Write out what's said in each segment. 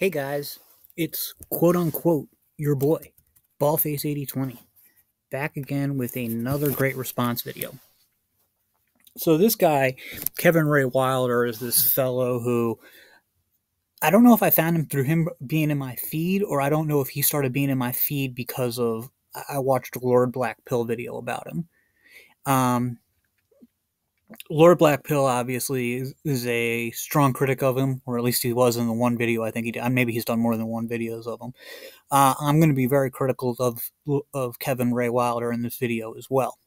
Hey guys, it's quote unquote your boy, Ballface8020, back again with another great response video. So this guy, Kevin Ray Wilder, is this fellow who I don't know if I found him through him being in my feed, or I don't know if he started being in my feed because of I watched a Lord Black Pill video about him. Um, Lord Black Pill obviously is a strong critic of him, or at least he was in the one video I think he did. Maybe he's done more than one videos of him. I'm going to be very critical of Kevin Ray Wilder in this video as well.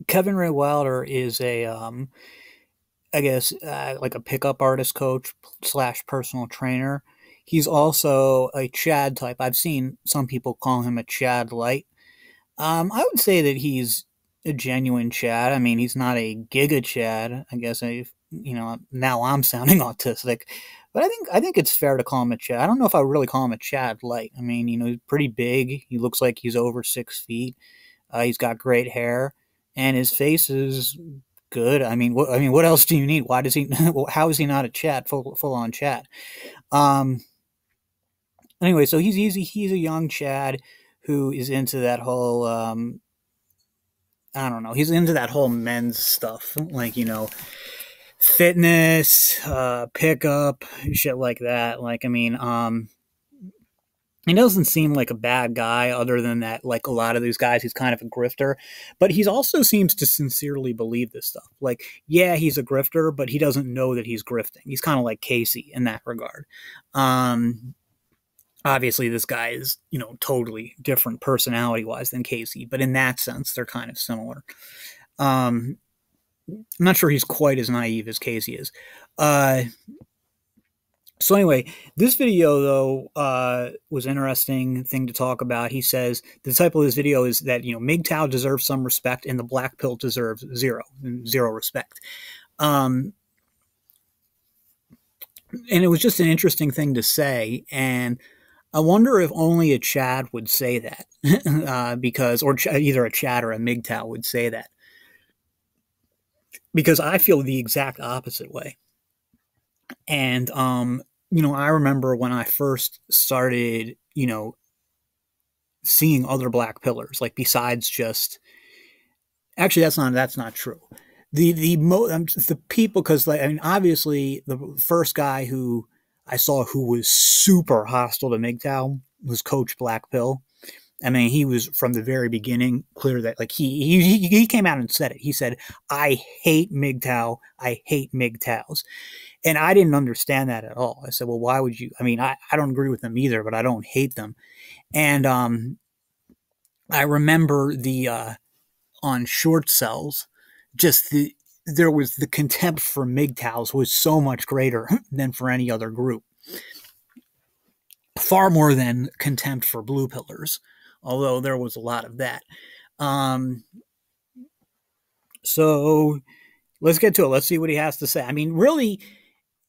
Kevin Ray Wilder is a, I guess, like a pickup artist coach / personal trainer. He's also a Chad type. I've seen some people call him a Chad light. I would say that he's a genuine Chad. I mean, he's not a Giga Chad. I guess now I'm sounding autistic, but I think it's fair to call him a Chad. I don't know if I would really call him a Chad light. I mean, he's pretty big. He looks like he's over 6 feet. He's got great hair, and his face is good. What else do you need? Why does he? How is he not a Chad? Full on Chad. Anyway, so he's easy. He's a young Chad who is into that whole. I don't know. He's into that whole men's stuff, like fitness, pickup, shit like that. He doesn't seem like a bad guy other than that, like a lot of these guys, he's kind of a grifter, but he also seems to sincerely believe this stuff. Like, yeah, he's a grifter, but he doesn't know that he's grifting. He's kind of like Casey in that regard. Obviously this guy is, totally different personality-wise than Casey, but in that sense, they're kind of similar. I'm not sure he's quite as naive as Casey is. So anyway, this video, though, was an interesting thing to talk about. He says the title of this video is that, MGTOW deserves some respect and the black pill deserves zero respect. And it was just an interesting thing to say, and I wonder if only a Chad would say that, either a Chad or a MGTOW would say that, because I feel the exact opposite way. And I remember when I first started, seeing other black pillars, like besides just, actually that's not true. The people, because obviously the first guy who I saw who was super hostile to MGTOW was Coach Black Pill. I mean, he was from the very beginning clear that, like, he came out and said it. He said, "I hate MGTOW. I hate MGTOWs." And I didn't understand that at all. I said, well, why would you? I mean, I don't agree with them either, but I don't hate them. And I remember on short cells, there was the contempt for MGTOWs was so much greater than for any other group. Far more than contempt for blue pillars, although there was a lot of that. So let's get to it. Let's see what he has to say. I mean, really,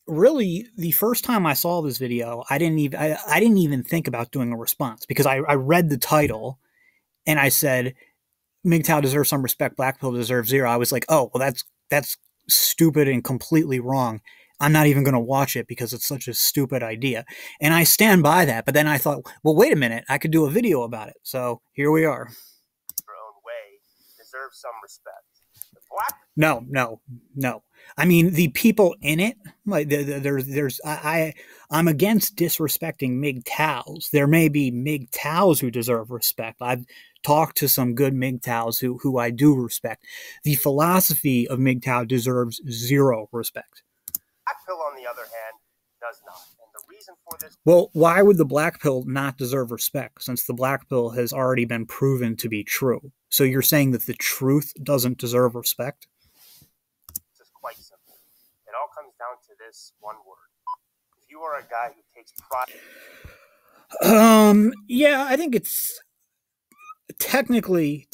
the first time I saw this video, I didn't even think about doing a response, because I read the title and I said, MGTOW deserves some respect, black pill deserves zero. I was like, oh, well, that's stupid and completely wrong. I'm not even going to watch it because it's such a stupid idea. And I stand by that. But then I thought, well, wait a minute, I could do a video about it. So here we are. Your own way deserves some respect. The black. No. I mean, the people in it, like I'm against disrespecting MGTOWs. There may be MGTOWs who deserve respect. I've talked to some good MGTOWs who I do respect. The philosophy of MGTOW deserves zero respect. Black pill, on the other hand, does not. And the reason for this... Well, why would the black pill not deserve respect, since the black pill has already been proven to be true? So you're saying that the truth doesn't deserve respect? This is quite simple. It all comes down to this one word. If you are a guy who takes pride... Yeah, I think it's... Technically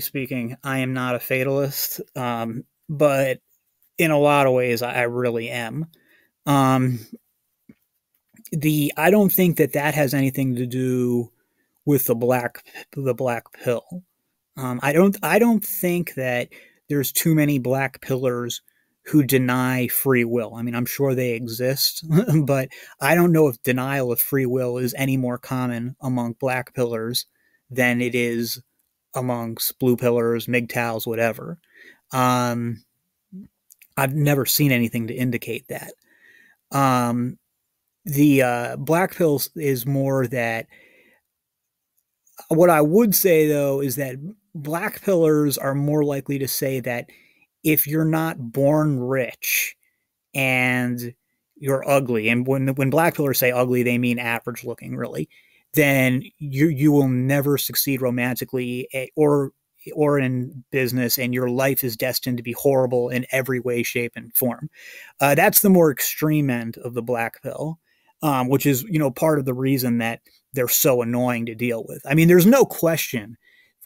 speaking, I am not a fatalist, but in a lot of ways, I really am. I don't think that has anything to do with the black pill. I don't think that there's too many black pillars who deny free will. I mean, I'm sure they exist, but I don't know if denial of free will is any more common among black pillars than it is amongst blue pillars, MGTOWs, whatever. Um, I've never seen anything to indicate that. Um, the black pills is more that. What I would say though is that black pillars are more likely to say that if you're not born rich and you're ugly, and when black pillars say ugly, they mean average looking, really, then you will never succeed romantically or in business, and your life is destined to be horrible in every way, shape, and form. That's the more extreme end of the black pill, which is part of the reason that they're so annoying to deal with. I mean, there's no question.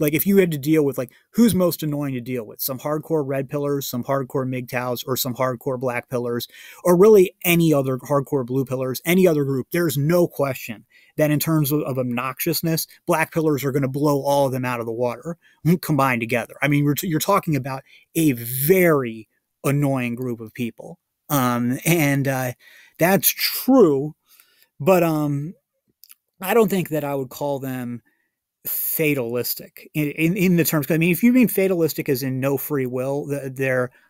Like if you had to deal with like who's most annoying to deal with, some hardcore red pillars, some hardcore MGTOWs, or some hardcore black pillars, or really any other hardcore blue pillars, any other group, there's no question that in terms of obnoxiousness, black pillars are going to blow all of them out of the water combined together. I mean, you're talking about a very annoying group of people. And that's true, but I don't think that I would call them fatalistic in the terms. I mean, if you mean fatalistic as in no free will,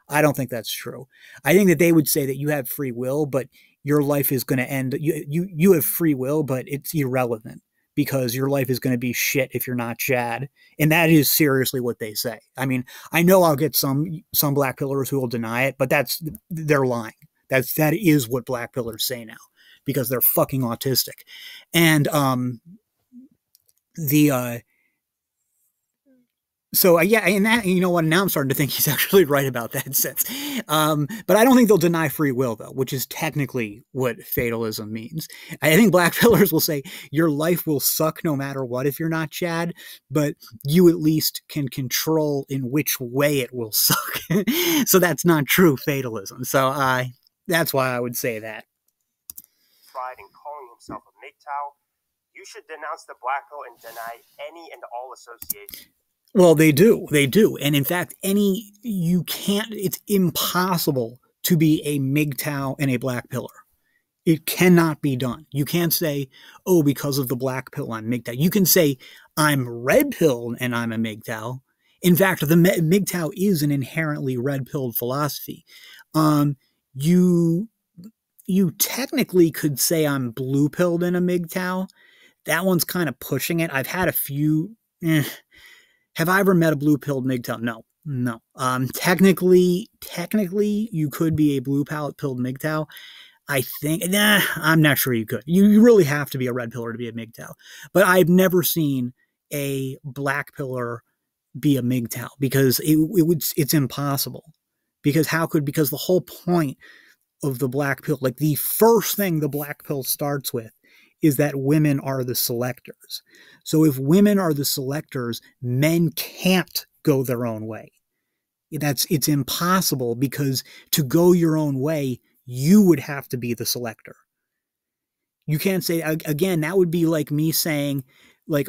I don't think that's true. I think that they would say that you have free will, but your life is going to end. You have free will, but it's irrelevant because your life is going to be shit if you're not Chad. And that is seriously what they say. I mean, I know I'll get some black pillars who will deny it, but they're lying. That is what black pillars say now because they're fucking autistic. And yeah, and that, you know what, now I'm starting to think he's actually right about that sense. But I don't think they'll deny free will, though, which is technically what fatalism means. I think black pillars will say your life will suck no matter what if you're not Chad, but you at least can control in which way it will suck. So that's not true fatalism. So that's why I would say that. Pride in calling himself a MGTOW, you should denounce the black pill and deny any and all association. Well, they do. And in fact, it's impossible to be a MGTOW and a black pillar. It cannot be done. You can't say, oh, because of the black pill, I'm MGTOW. You can say, I'm red pilled and I'm a MGTOW. In fact, the MGTOW is an inherently red pilled philosophy. You technically could say I'm blue pilled in a MGTOW. That one's kind of pushing it. I've had a few. Have I ever met a blue pilled MGTOW? No. Technically, you could be a blue pilled MGTOW. I think, I'm not sure you could. You really have to be a red pillar to be a MGTOW. But I've never seen a black pillar be a MGTOW because it's impossible. Because because the whole point of the black pill, like the first thing the black pill starts with is that women are the selectors. So if women are the selectors, men can't go their own way. It's impossible because to go your own way, you would have to be the selector. You can't say, again, that would be like me saying, like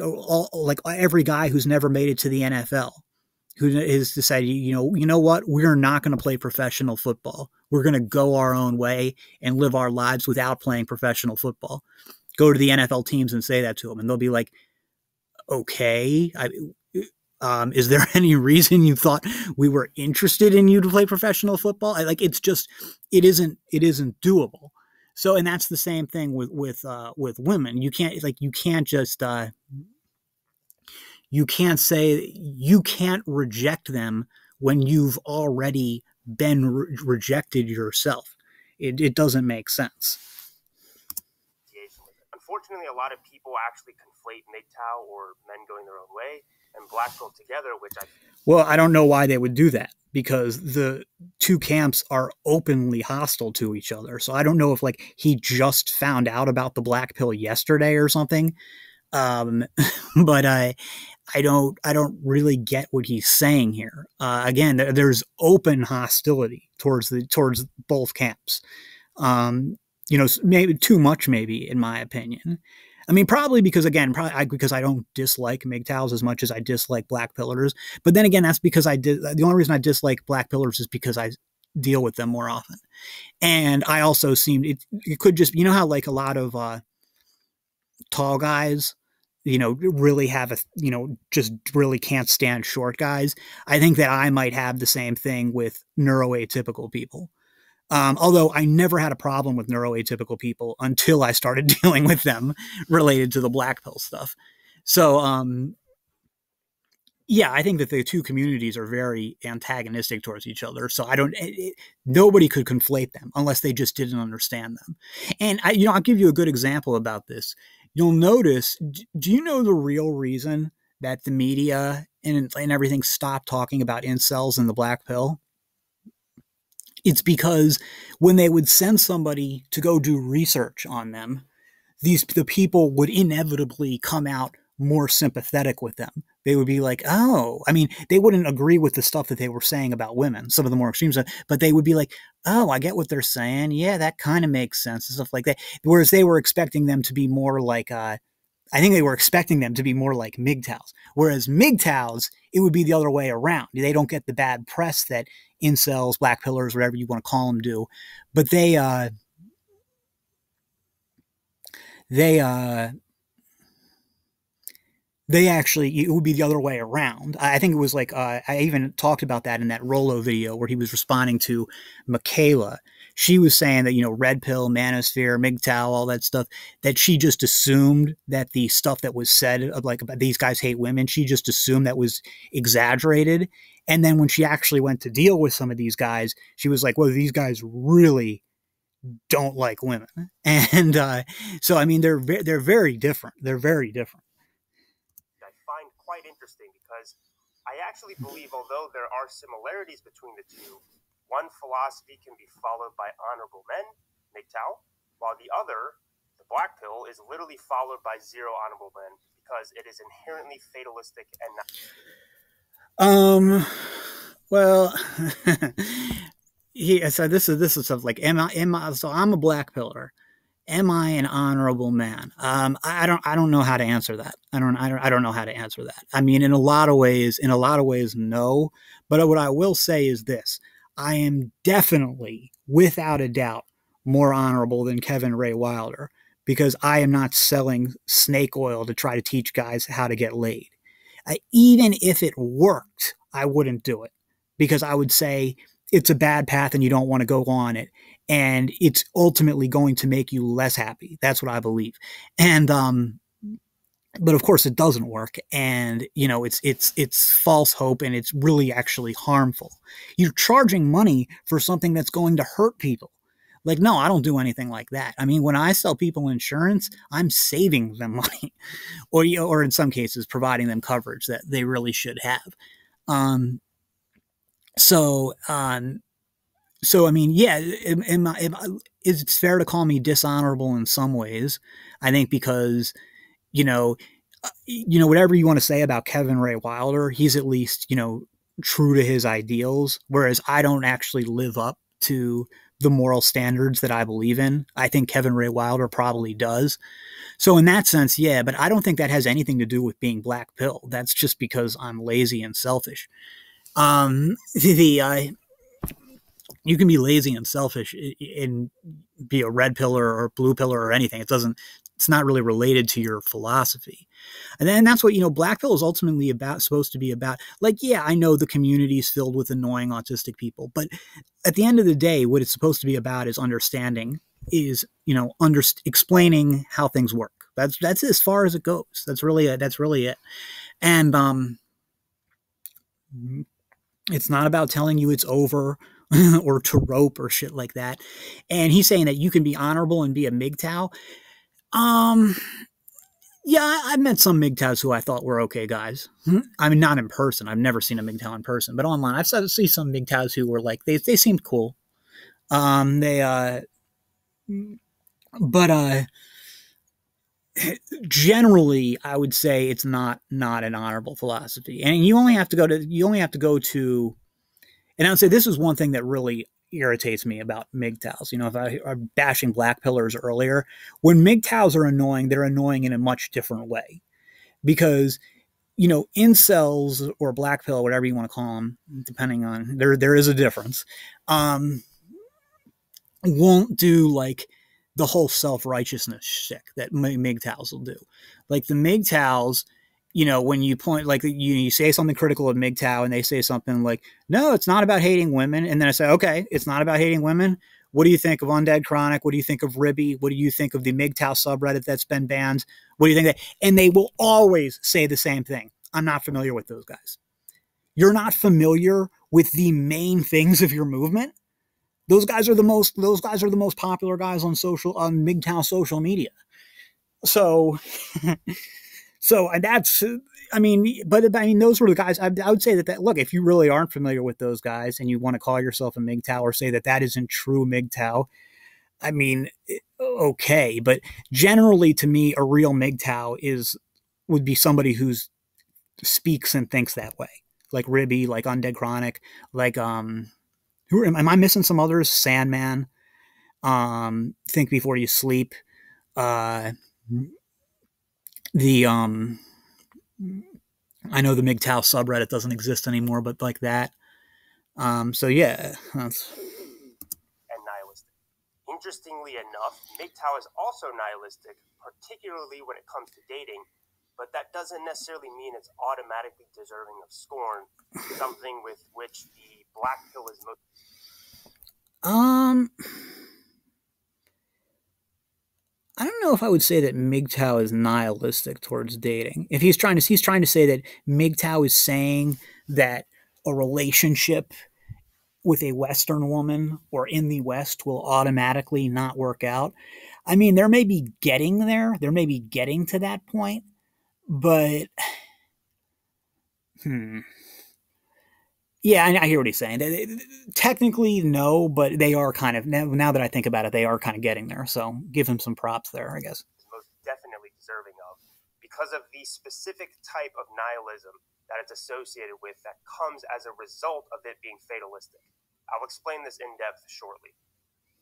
every guy who's never made it to the NFL, who has decided, you know what, we're not going to play professional football. We're going to go our own way and live our lives without playing professional football. Go to the NFL teams and say that to them, and they'll be like, okay, is there any reason you thought we were interested in you to play professional football? It isn't doable. So, and that's the same thing with women. You can't reject them when you've already been rejected yourself. It doesn't make sense. Unfortunately, a lot of people actually conflate MGTOW or men going their own way and black pill together, Well, I don't know why they would do that because the two camps are openly hostile to each other. So I don't know if he just found out about the black pill yesterday or something. But I don't really get what he's saying here. Again, there's open hostility towards both camps. Maybe too much, maybe, in my opinion. I mean, probably because I don't dislike MGTOWs as much as I dislike black pillars. But then again, that's because the only reason I dislike black pillars is because deal with them more often. And I also seemed it could just, you know how like a lot of tall guys, really have just really can't stand short guys. I think that I might have the same thing with neuroatypical people. Although I never had a problem with neuroatypical people until I started dealing with them related to the black pill stuff. So, yeah, I think that the two communities are very antagonistic towards each other. So nobody could conflate them unless they just didn't understand them. And I'll give you a good example about this. You'll notice, do you know the real reason that the media and everything stopped talking about incels and the black pill? It's because when they would send somebody to go do research on them, the people would inevitably come out more sympathetic with them. They would be like, oh, I mean, they wouldn't agree with the stuff that they were saying about women, some of the more extreme stuff, but they would be like, oh, I get what they're saying. Yeah, that kind of makes sense and stuff like that. Whereas they were expecting them to be more like, I think they were expecting them to be more like MGTOWs. Whereas MGTOWs, it would be the other way around. They don't get the bad press that incels, black pillars, whatever you want to call them, do. But they actually, it would be the other way around. I think it was like, I even talked about that in that Rolo video where he was responding to Michaela. She was saying that, red pill, manosphere, MGTOW, all that stuff, that she just assumed that the stuff that was said of like, about these guys hate women, she just assumed that was exaggerated. And then when she actually went to deal with some of these guys, she was like, well, these guys really don't like women. And so, I mean, they're very different. They're very different. I find quite interesting because I actually believe, although there are similarities between the two, one philosophy can be followed by honorable men, MGTOW, while the other, the black pill, is literally followed by zero honorable men because it is inherently fatalistic and not. Well, so this is stuff like, so I'm a black pillar. Am I an honorable man? I don't know how to answer that. I don't know how to answer that. I mean, in a lot of ways, no. But what I will say is this: I am definitely, without a doubt, more honorable than Keven Ray Wilder because I am not selling snake oil to try to teach guys how to get laid. Even if it worked, I wouldn't do it because I would say it's a bad path and you don't want to go on it. And it's ultimately going to make you less happy. That's what I believe. And, but of course it doesn't work. And, it's false hope and it's really actually harmful. You're charging money for something that's going to hurt people. Like, no, I don't do anything like that. I mean, when I sell people insurance, I'm saving them money or in some cases providing them coverage that they really should have. So, I mean, yeah, it's fair to call me dishonorable in some ways. I think because, whatever you want to say about Keven Ray Wilder, he's at least, true to his ideals, whereas I don't actually live up to the moral standards that I believe in. I think Keven Ray Wilder probably does. So in that sense, yeah, but I don't think that has anything to do with being black pill. That's just because I'm lazy and selfish. You can be lazy and selfish and be a red pillar or blue pillar or anything. It's not really related to your philosophy. And then that's what, black pill is ultimately supposed to be about. Like, yeah, I know the community is filled with annoying autistic people, but at the end of the day, what it's supposed to be about is understanding, is, explaining how things work. That's as far as it goes. That's really it. And, it's not about telling you it's over or to rope or shit like that. And he's saying that you can be honorable and be a MGTOW. Yeah, I've met some MGTOWs who I thought were okay guys. I mean, not in person. I've never seen a MGTOW in person, but online, I've seen some MGTOWs who were like, they seemed cool. But generally, I would say it's not an honorable philosophy. And you only have to go to, and I would say this is one thing that really irritates me about MGTOWs. If I are bashing black pillars earlier, when MGTOWs are annoying, they're annoying in a much different way because incels or black pill, whatever you want to call them, depending on there is a difference. Um, won't do like the whole self righteousness shtick that MGTOWs will do. Like the MGTOWs, when you point, like you say something critical of MGTOW and they say something like, no, it's not about hating women. And then I say, okay, it's not about hating women. What do you think of Undead Chronic? What do you think of Ribby? What do you think of the MGTOW subreddit that's been banned? What do you think of that? And they will always say the same thing. I'm not familiar with those guys. You're not familiar with the main things of your movement. Those guys are the most popular guys on MGTOW social media. So and that's, those were the guys. I would say that look, if you really aren't familiar with those guys and you want to call yourself a MGTOW or say that isn't true MGTOW, okay, but generally to me, a real MGTOW would be somebody who speaks and thinks that way, like Ribby, like Undead Chronic, like who am I missing? Some others? Sandman, Think Before You Sleep, the I know the MGTOW subreddit doesn't exist anymore, but like that. So yeah, that's. And nihilistic. Interestingly enough, MGTOW is also nihilistic, particularly when it comes to dating, but that doesn't necessarily mean it's automatically deserving of scorn, something with which the black pill is most. I don't know if I would say that MGTOW is nihilistic towards dating. If he's trying to say that MGTOW is saying that a relationship with a Western woman or in the West will automatically not work out. I mean, there may be getting there. There may be getting to that point, but yeah, I hear what he's saying. Technically, no, but they are kind of, now that I think about it, they are kind of getting there. So give him some props there, I guess. Most definitely deserving of, because of the specific type of nihilism that it's associated with that comes as a result of it being fatalistic. I'll explain this in depth shortly.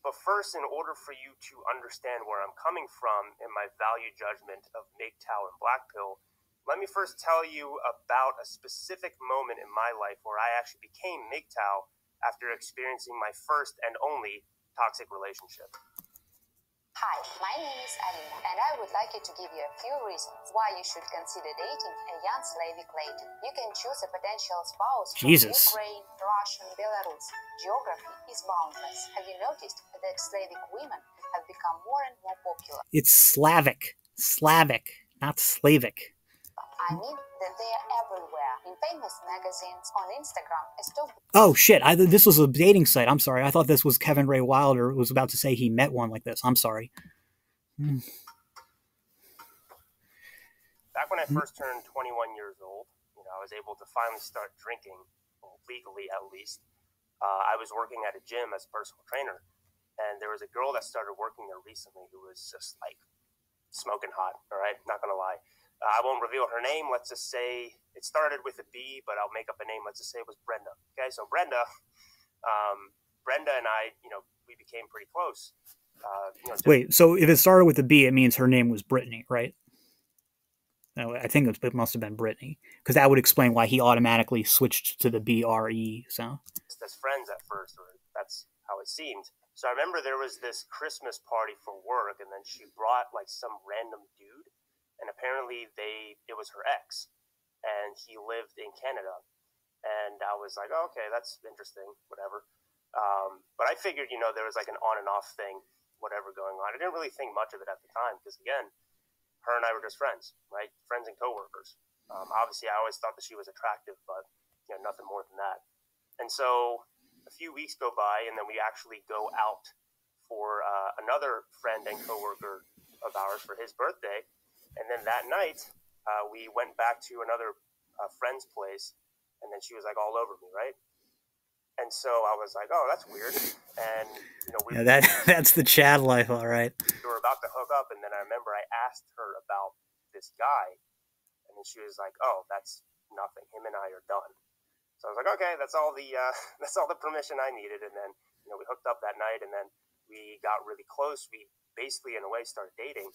But first, in order for you to understand where I'm coming from in my value judgment of MGTOW and Black Pill, let me first tell you about a specific moment in my life where I actually became MGTOW after experiencing my first and only toxic relationship. Hi, my name is Alina, and I would like to give you a few reasons why you should consider dating a young Slavic lady. You can choose a potential spouse from Ukraine, Russia, and Belarus. Geography is boundless. Have you noticed that Slavic women have become more and more popular? It's Slavic, not Slavic. I mean that they are everywhere, in famous magazines, on Instagram, Oh shit, this was a dating site. I'm sorry. I thought this was Keven Ray Wilder who was about to say he met one like this. I'm sorry. Back when I first turned 21 years old, I was able to finally start drinking, legally at least. I was working at a gym as a personal trainer, and there was a girl that started working there recently who was just like smoking hot, all right? Not gonna lie. I won't reveal her name. Let's just say it started with a B, but I'll make up a name. Let's just say it was Brenda. Okay, so Brenda and I, we became pretty close. Wait, so if it started with a B, it means her name was Brittany, right? No, I think it must have been Brittany, because that would explain why he automatically switched to the BRE. So just as friends at first, or that's how it seemed. So I remember there was this Christmas party for work, and then she brought like some random dude. And apparently it was her ex, and he lived in Canada. And I was like, oh, okay, that's interesting, whatever. But I figured, there was like an on and off thing, whatever going on. I didn't really think much of it at the time because, again, her and I were just friends, right? Friends and coworkers. Obviously, I always thought that she was attractive, but nothing more than that. And so a few weeks go by, and then we actually go out for another friend and coworker of ours for his birthday. And then that night, we went back to another friend's place, and then she was like all over me, right? And so I was like, "Oh, that's weird." And that's the Chad life, all right. We were about to hook up, and then I remember I asked her about this guy, and then she was like, "Oh, that's nothing. Him and I are done." So I was like, "Okay, that's all the permission I needed." And then we hooked up that night, and then we got really close. We basically, in a way, started dating.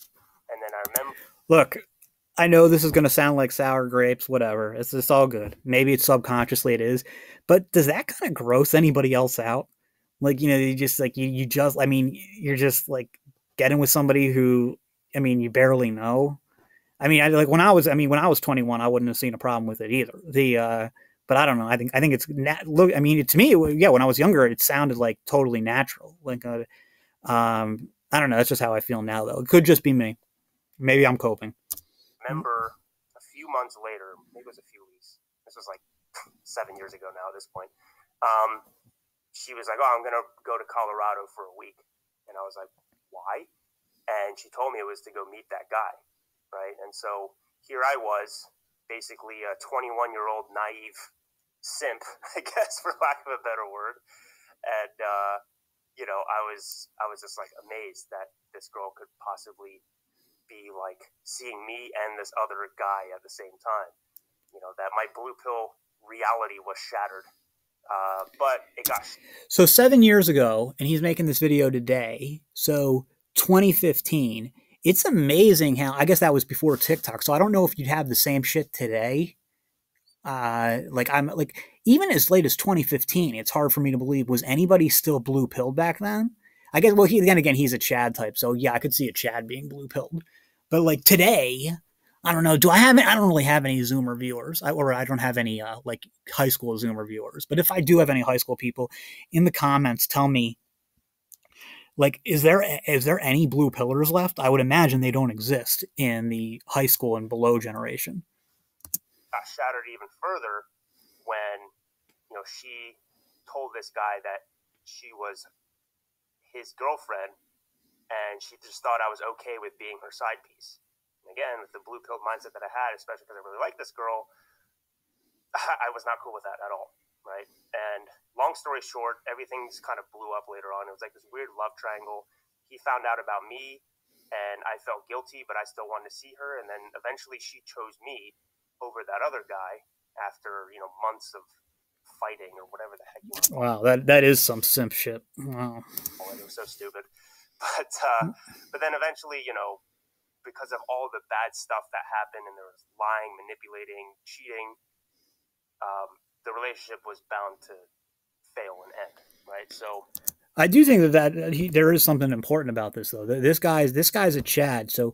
And then I remember. Look, I know this is going to sound like sour grapes, whatever. It's all good. Maybe it's subconsciously it is. But does that kind of gross anybody else out? Like, you just like, you just, I mean, you're just like getting with somebody who, I mean, you barely know. I mean, when I was 21, I wouldn't have seen a problem with it either. But I don't know. I think it's, look, I mean, to me, yeah, when I was younger, it sounded like totally natural. Like, I don't know. That's just how I feel now, though. It could just be me. Maybe I'm coping. Remember a few months later, maybe it was a few weeks. This was like 7 years ago now at this point. She was like, "Oh, I'm gonna go to Colorado for a week," and I was like, "Why?" And she told me it was to go meet that guy, right? And so here I was, basically a 21-year-old naive simp, I guess, for lack of a better word, and I was just like amazed that this girl could possibly be like seeing me and this other guy at the same time. That my blue pill reality was shattered. But it got. So 7 years ago, and he's making this video today. So 2015. It's amazing how, I guess that was before TikTok. So I don't know if you'd have the same shit today. I'm like, even as late as 2015, it's hard for me to believe. Was anybody still blue pilled back then? I guess, well, then again, he's a Chad type. So yeah, I could see a Chad being blue pilled. But like today, I don't know. I don't really have any Zoomer viewers, or I don't have any like high school Zoomer viewers. But if I do have any high school people, in the comments, tell me, like, is there any blue pillars left? I would imagine they don't exist in the high school and below generation. Got shattered even further when she told this guy that she was his girlfriend, and she just thought I was okay with being her side piece. Again, with the blue pill mindset that I had, especially because I really liked this girl, I was not cool with that at all, right? And long story short, everything's kind of blew up later on. It was like this weird love triangle. He found out about me, and I felt guilty, but I still wanted to see her. And then eventually she chose me over that other guy after, months of fighting or whatever the heck. Wow, that is some simp shit. Wow. Oh, it was so stupid. But then eventually, because of all the bad stuff that happened, and there was lying, manipulating, cheating, the relationship was bound to fail and end, right? So I do think that there is something important about this, though. This guy's a Chad, so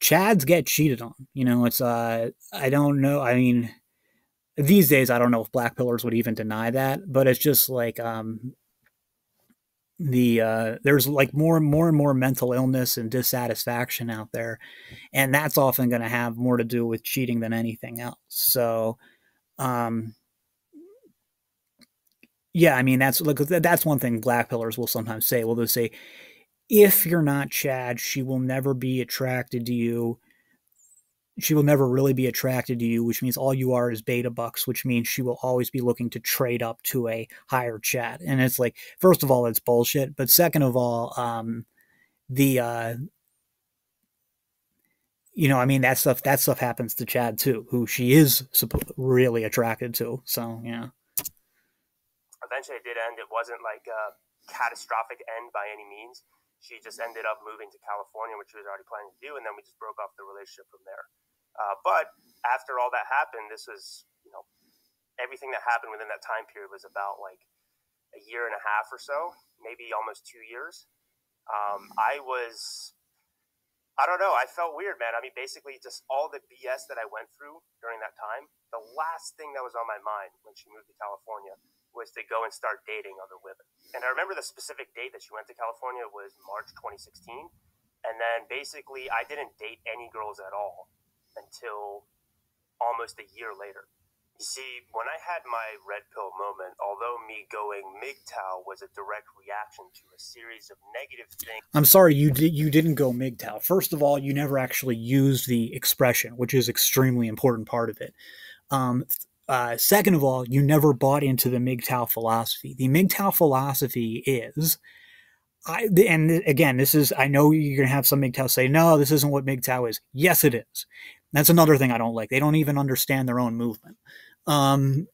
Chads get cheated on. It's I don't know. I mean, these days I don't know if black pillars would even deny that, but it's just like there's like more and more mental illness and dissatisfaction out there, and that's often going to have more to do with cheating than anything else. So yeah, I mean, that's one thing black pillars will sometimes say. Well, they'll say, if you're not Chad, she will never be attracted to you. She will never really be attracted to you, which means all you are is beta bucks, which means she will always be looking to trade up to a higher Chad. And it's like, first of all, it's bullshit. But second of all, I mean, that stuff happens to Chad too, who she is really attracted to. So, yeah. Eventually it did end. It wasn't like a catastrophic end by any means. She just ended up moving to California, which she was already planning to do, and then we just broke off the relationship from there. But after all that happened, this was, everything that happened within that time period was about like a year and a half or so, maybe almost 2 years. I don't know. I felt weird, man. I mean, basically just all the BS that I went through during that time, the last thing that was on my mind when she moved to California was to go and start dating other women. And I remember the specific date that she went to California was March 2016. And then basically I didn't date any girls at all until almost a year later. You see, when I had my red pill moment, although me going MGTOW was a direct reaction to a series of negative things. I'm sorry, you didn't go MGTOW. First of all, you never actually used the expression, which is extremely important part of it. Second of all, you never bought into the MGTOW philosophy. The MGTOW philosophy is, and again, this is, I know you're going to have some MGTOW say, no, this isn't what MGTOW is. Yes, it is. That's another thing I don't like. They don't even understand their own movement. MGTOW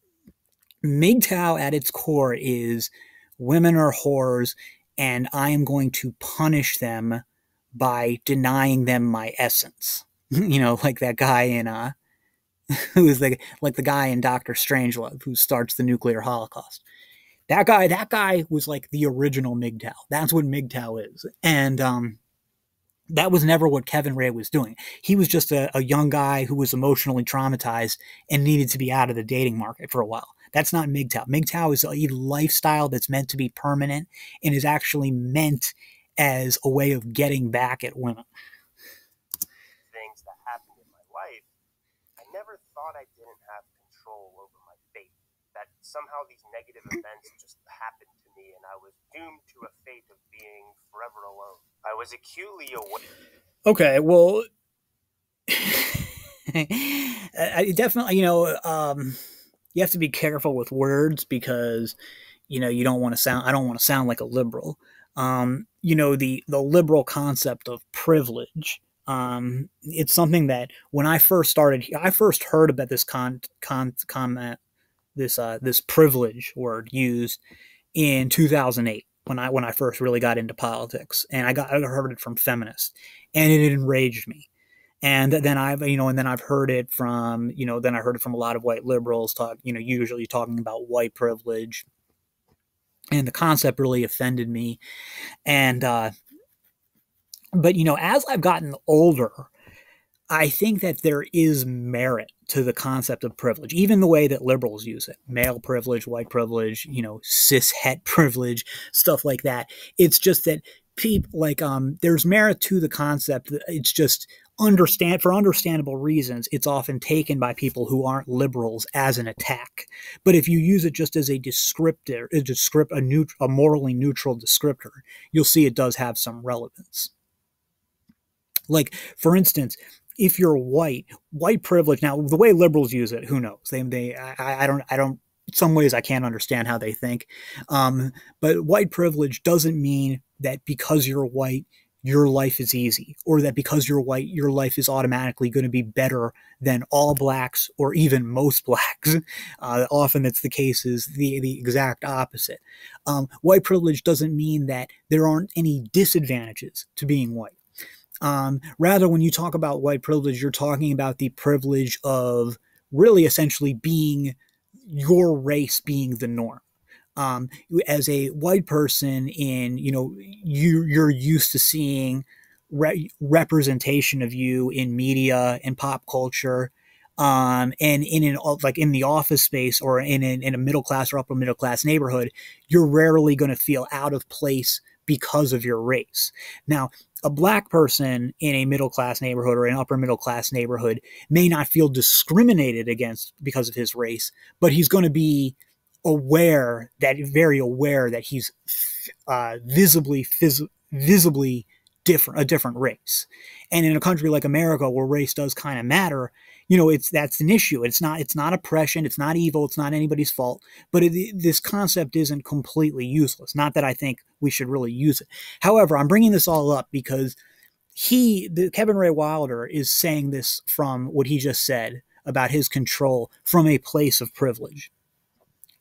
at its core is women are whores, and I am going to punish them by denying them my essence. like that guy in who is like the guy in Doctor Strangelove who starts the nuclear holocaust. That guy was like the original MGTOW. That's what MGTOW is. And that was never what Keven Ray was doing. He was just a young guy who was emotionally traumatized and needed to be out of the dating market for a while. That's not MGTOW. MGTOW is a lifestyle that's meant to be permanent and is actually meant as a way of getting back at women. Things that happened in my life, I never thought I didn't have control over my fate. That somehow these negative events just happened to me and I was doomed to a fate of being forever alone. I was acutely aware. Okay, well, I definitely, you have to be careful with words because, you don't want to sound, I don't want to sound like a liberal. The liberal concept of privilege, it's something that when I first heard about this this privilege word used in 2008 when I first really got into politics, and I heard it from feminists, and it enraged me. And then I've heard it from, a lot of white liberals usually talking about white privilege. And the concept really offended me. And, but, as I've gotten older, I think that there is merit to the concept of privilege, even the way that liberals use it. Male privilege, white privilege, cis het privilege, stuff like that. It's just that people there's merit to the concept. It's just for understandable reasons, it's often taken by people who aren't liberals as an attack. But if you use it just as a descriptor, a morally neutral descriptor, you'll see it does have some relevance. Like, for instance, if you're white privilege, now the way liberals use it, who knows? I don't, some ways I can't understand how they think. But white privilege doesn't mean that because you're white, your life is easy, or that because you're white, your life is automatically going to be better than all blacks or even most blacks. Often it's the case is the exact opposite. White privilege doesn't mean that there aren't any disadvantages to being white. Rather, when you talk about white privilege, you're talking about the privilege of really essentially being your race being the norm. As a white person you're used to seeing representation of you in media and pop culture, and in the office space or in a middle class or upper middle class neighborhood, you're rarely going to feel out of place because of your race. Now, a black person in a middle class neighborhood or an upper middle class neighborhood may not feel discriminated against because of his race, but he's going to be very aware that he's visibly different, a different race. And in a country like America, where race does kind of matter, that's an issue. It's not oppression. It's not evil. It's not anybody's fault. But this concept isn't completely useless. Not that I think we should really use it. However, I'm bringing this all up because Keven Ray Wilder is saying this from what he just said about his control from a place of privilege.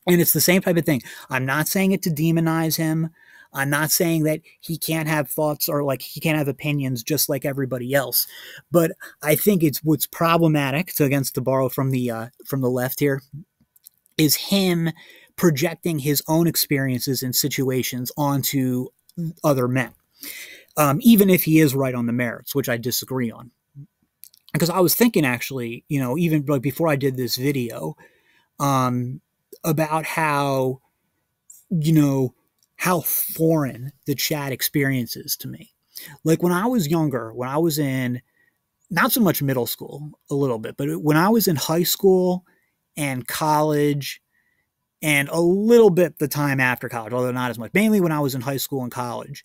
And it's the same type of thing. I'm not saying it to demonize him. I'm not saying that he can't have thoughts or he can't have opinions just like everybody else. But I think it's what's problematic, to borrow from the left here, is him projecting his own experiences and situations onto other men. Even if he is right on the merits, which I disagree on. Because I was thinking actually, even before I did this video, about how foreign the chat experience is to me. Like when I was younger, when I was in not so much middle school, a little bit, but when I was in high school and college and a little bit the time after college, although not as much, mainly when I was in high school and college,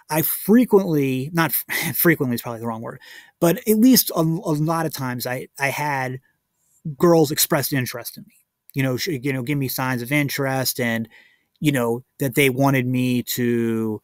I frequently, not frequently is probably the wrong word, but at least a lot of times I had girls expressed interest in me. Give me signs of interest and, that they wanted me to,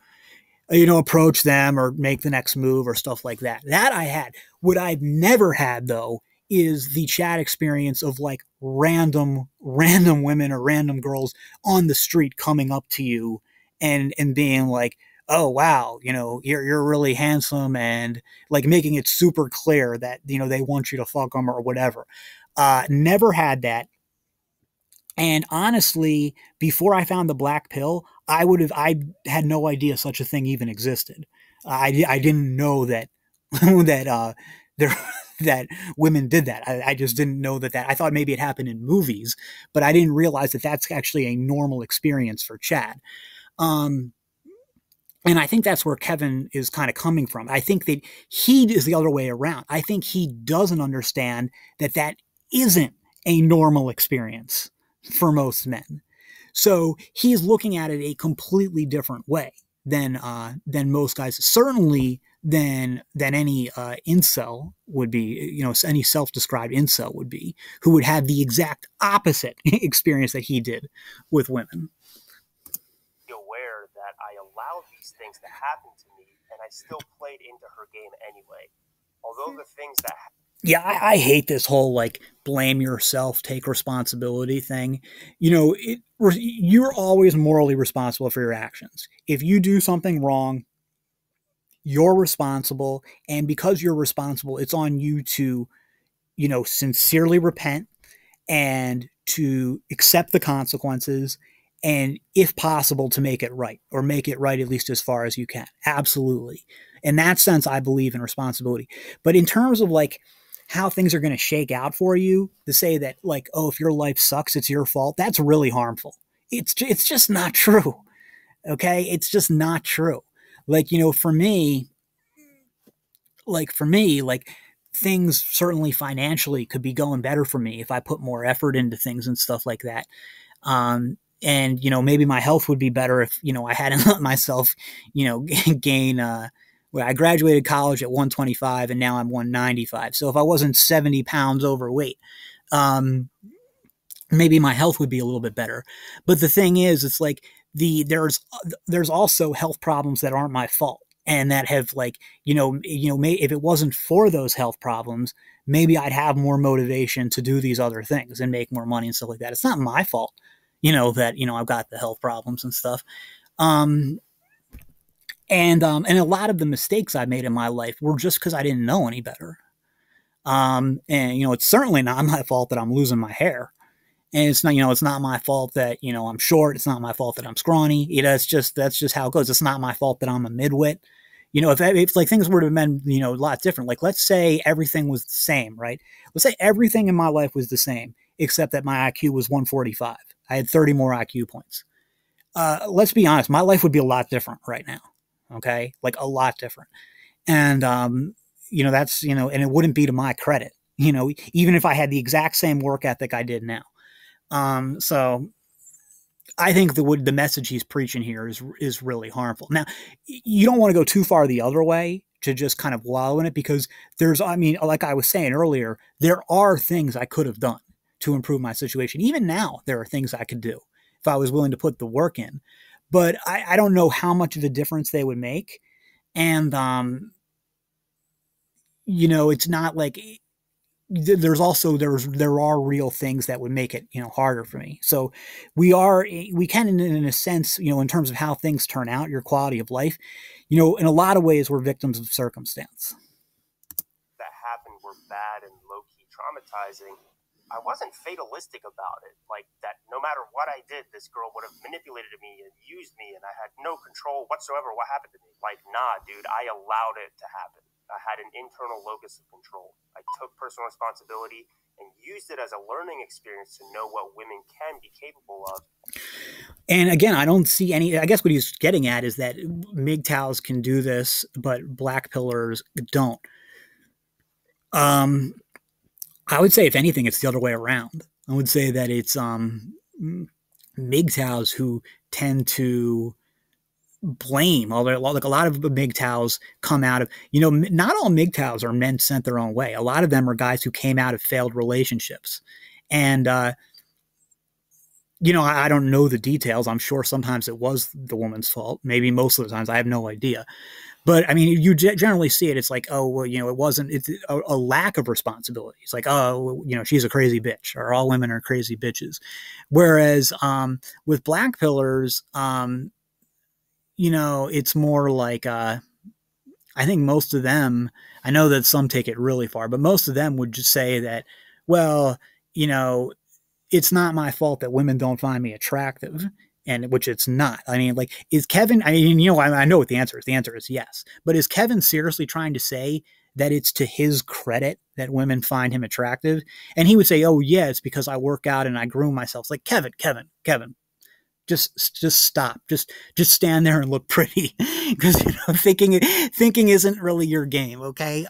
approach them or make the next move or stuff like that. That I had. What I've never had, though, is the chat experience of random women or random girls on the street coming up to you and being like, oh wow, you know, you're really handsome, and like making it super clear that, you know, they want you to fuck them or whatever. Never had that. And honestly, before I found the black pill, I had no idea such a thing even existed. I didn't know that that there that women did that. I just didn't know that. I thought maybe it happened in movies, but I didn't realize that that's actually a normal experience for Chad. Um, and I think that's where Keven is kind of coming from. I think that he is the other way around. I think he doesn't understand that that isn't a normal experience for most men. So he's looking at it a completely different way than most guys. Certainly than any incel would be. You know, any self-described incel would be, who would have the exact opposite experience that he did with women. Aware that I allowed these things to happen to me, and I still played into her game anyway. Although the things that yeah, I hate this whole like blame yourself, take responsibility thing. You know, you're always morally responsible for your actions. If you do something wrong, you're responsible, and because you're responsible, it's on you to, you know, sincerely repent and to accept the consequences, and if possible to make it right, or make it right at least as far as you can. Absolutely. In that sense, I believe in responsibility. But in terms of like how things are going to shake out for you, to say that like, oh, if your life sucks, it's your fault, that's really harmful. It's just not true. Okay? It's just not true. Like, you know, for me, like things certainly financially could be going better for me if I put more effort into things and stuff like that. And, you know, maybe my health would be better if, you know, I hadn't let myself, you know, gain, well, I graduated college at 125 and now I'm 195. So if I wasn't 70 pounds overweight, maybe my health would be a little bit better. But the thing is, it's like there's also health problems that aren't my fault, and that have like, if it wasn't for those health problems, maybe I'd have more motivation to do these other things and make more money and stuff like that. It's not my fault, that, I've got the health problems and stuff. And a lot of the mistakes I made in my life were just because I didn't know any better. And it's certainly not my fault that I'm losing my hair. And it's not my fault that, I'm short. It's not my fault that I'm scrawny. That's just how it goes. It's not my fault that I'm a midwit. If like things were to have been, a lot different, like let's say everything was the same, right? Let's say everything in my life was the same, except that my IQ was 145. I had 30 more IQ points. Let's be honest, my life would be a lot different right now. Okay. Like a lot different. And, that's, and it wouldn't be to my credit, even if I had the exact same work ethic I did now. So I think the message he's preaching here is really harmful. Now, you don't want to go too far the other way to just kind of wallow in it, because like I was saying earlier, there are things I could have done to improve my situation. Even now, there are things I could do if I was willing to put the work in, but I don't know how much of a difference they would make. And, it's not like there are real things that would make it, harder for me. So we can, in a sense, in terms of how things turn out, your quality of life, in a lot of ways, we're victims of circumstance. That happened were bad and low-key traumatizing. I wasn't fatalistic about it, like that no matter what I did, this girl would have manipulated me and used me, and I had no control whatsoever what happened to me. Like, nah, dude, I allowed it to happen. I had an internal locus of control. I took personal responsibility and used it as a learning experience to know what women can be capable of. And again, I don't see any, I guess what he's getting at is that MGTOWs can do this, but black pillars don't. I would say, if anything, it's the other way around. I would say that it's MGTOWs who tend to blame. Like a lot of MGTOWs come out of, not all MGTOWs are men sent their own way. A lot of them are guys who came out of failed relationships. And, I don't know the details. I'm sure sometimes it was the woman's fault. Maybe most of the times, I have no idea. But you generally see it. It's like, oh, well, it wasn't. It's a lack of responsibility. It's like, oh, she's a crazy bitch, or all women are crazy bitches. Whereas with black pillars, it's more like I think most of them, I know that some take it really far, but most of them would just say that, well, it's not my fault that women don't find me attractive, and which it's not. I mean, like, is Keven, I know what the answer is. The answer is yes. But is Keven seriously trying to say that it's to his credit that women find him attractive? And he would say, oh, yeah, it's because I work out and I groom myself. It's like, Keven, just stop. Just stand there and look pretty, because thinking isn't really your game. Okay.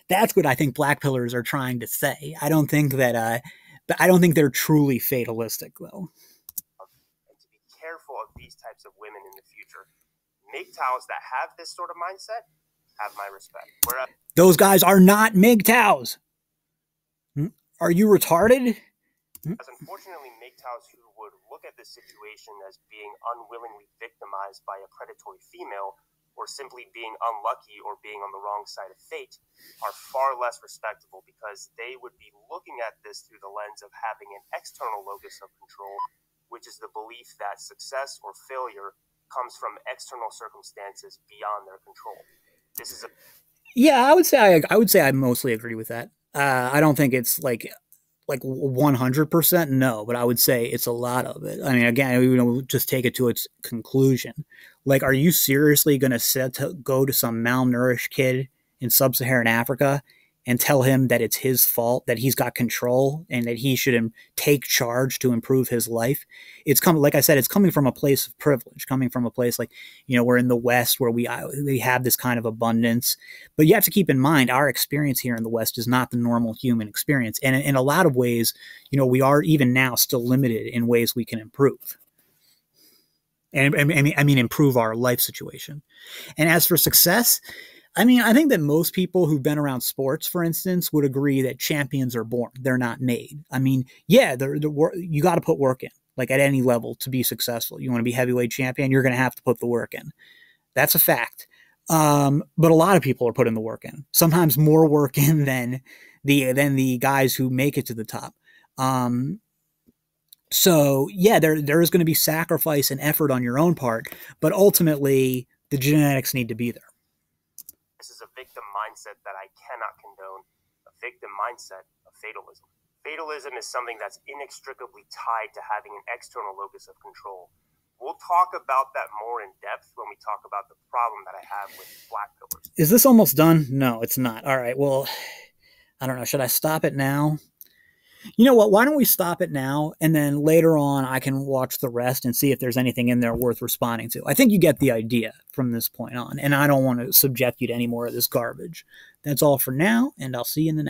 That's what I think black pillars are trying to say. I don't think that. I don't think they're truly fatalistic, though. And to be careful of these types of women in the future. MGTOWs that have this sort of mindset have my respect. Whereas those guys are not MGTOWs. Are you retarded? Unfortunately, MGTOWs who would look at this situation as being unwillingly victimized by a predatory female, or simply being unlucky or being on the wrong side of fate, are far less respectable, because they would be looking at this through the lens of having an external locus of control, which is the belief that success or failure comes from external circumstances beyond their control. This is yeah, I would say I mostly agree with that. I don't think it's like 100%, no, but I would say it's a lot of it. I mean, again, just take it to its conclusion. Like, are you seriously going to go to some malnourished kid in sub-Saharan Africa and tell him that it's his fault, that he's got control, and that he should take charge to improve his life? It's coming, like I said, it's coming from a place of privilege, coming from a place like, we're in the West where we have this kind of abundance. But you have to keep in mind, our experience here in the West is not the normal human experience. And in a lot of ways, we are even now still limited in ways we can improve. And I mean, improve our life situation. And as for success, I mean, I think that most people who've been around sports, for instance, would agree that champions are born. They're not made. I mean, yeah, you got to put work in, like at any level, to be successful. You want to be heavyweight champion, you're going to have to put the work in. That's a fact. But a lot of people are putting the work in, sometimes more work in than the guys who make it to the top. So yeah, there is going to be sacrifice and effort on your own part, but ultimately the genetics need to be there. This is a victim mindset that I cannot condone, a victim mindset of fatalism. Fatalism is something that's inextricably tied to having an external locus of control. We'll talk about that more in depth when we talk about the problem that I have with black pillars. Is this almost done? No, it's not. All right, well, I don't know. Should I stop it now? You know what? Why don't we stop it now, and then later on I can watch the rest and see if there's anything in there worth responding to. I think you get the idea from this point on, and I don't want to subject you to any more of this garbage. That's all for now, and I'll see you in the next.